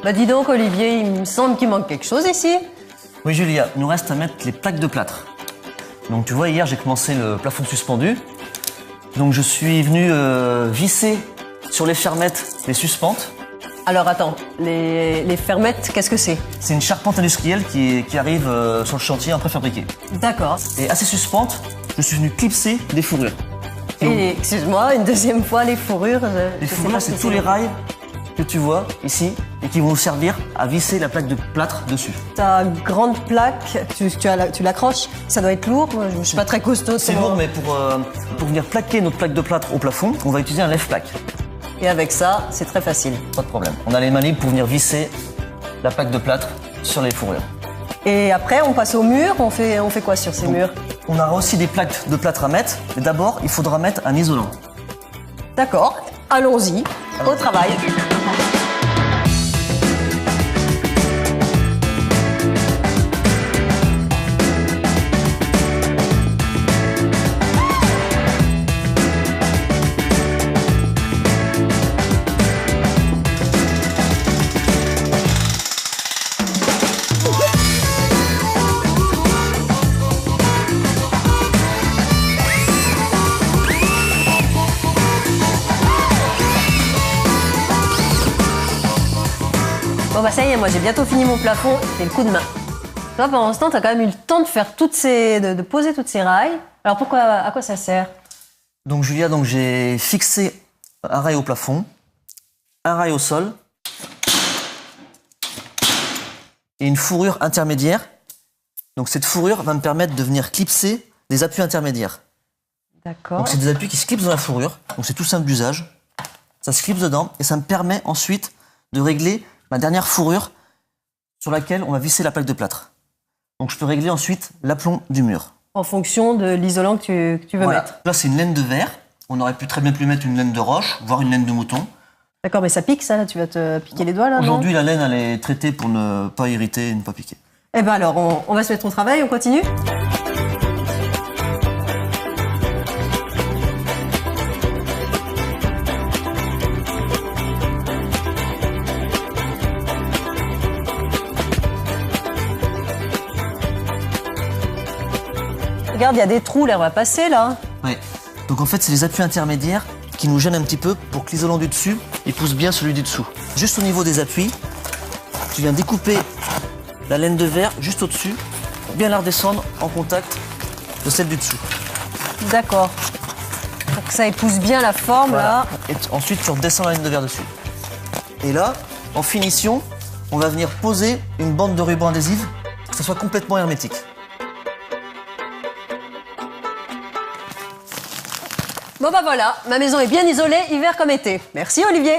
Bah dis donc Olivier, il me semble qu'il manque quelque chose ici. Oui Julia, il nous reste à mettre les plaques de plâtre. Donc tu vois, hier j'ai commencé le plafond suspendu. Donc je suis venu visser sur les fermettes les suspentes. Alors attends, les fermettes, qu'est-ce que c'est? C'est une charpente industrielle qui arrive sur le chantier en préfabriqué. D'accord. Et à ces suspentes, je suis venu clipser des fourrures. Et excuse-moi, une deuxième fois, les fourrures. Les fourrures, c'est tous les rails que tu vois ici et qui vont nous servir à visser la plaque de plâtre dessus. Ta grande plaque, tu l'accroches, ça doit être lourd, moi, je suis pas très costaud. C'est lourd, mais pour venir plaquer notre plaque de plâtre au plafond, on va utiliser un lève-plaque. Et avec ça, c'est très facile. Pas de problème. On a les mains libres pour venir visser la plaque de plâtre sur les fourrures. Et après, on passe au mur, on fait quoi sur ces murs? On aura aussi des plaques de plâtre à mettre, mais d'abord, il faudra mettre un isolant. D'accord, allons-y, au travail. Bon bah ça y est, moi j'ai bientôt fini mon plafond, c'est le coup de main. Toi pendant ce temps, t'as quand même eu le temps de faire de poser toutes ces rails. Alors à quoi ça sert? Donc Julia, j'ai fixé un rail au plafond, un rail au sol et une fourrure intermédiaire. Donc cette fourrure va me permettre de venir clipser des appuis intermédiaires. D'accord. Donc c'est des appuis qui se clipsent dans la fourrure, donc c'est tout simple d'usage. Ça se clipse dedans et ça me permet ensuite de régler ma dernière fourrure sur laquelle on va visser la plaque de plâtre. Donc je peux régler ensuite l'aplomb du mur. En fonction de l'isolant que tu veux mettre. Là c'est une laine de verre. On aurait pu très bien mettre une laine de roche, voire une laine de mouton. D'accord, mais ça pique ça, là, tu vas te piquer les doigts là? Aujourd'hui la laine elle est traitée pour ne pas irriter et ne pas piquer. Eh ben alors, on va se mettre au travail, on continue? Regarde, il y a des trous, l'air va passer là. Oui. Donc en fait, c'est les appuis intermédiaires qui nous gênent un petit peu pour que l'isolant du dessus, il pousse bien celui du dessous. Juste au niveau des appuis, tu viens découper la laine de verre juste au-dessus, pour bien la redescendre en contact de celle du dessous. D'accord. Pour que ça épouse bien la forme là. Et ensuite, tu redescends la laine de verre dessus. Et là, en finition, on va venir poser une bande de ruban adhésive pour que ça soit complètement hermétique. Bon bah voilà, ma maison est bien isolée, hiver comme été. Merci Olivier.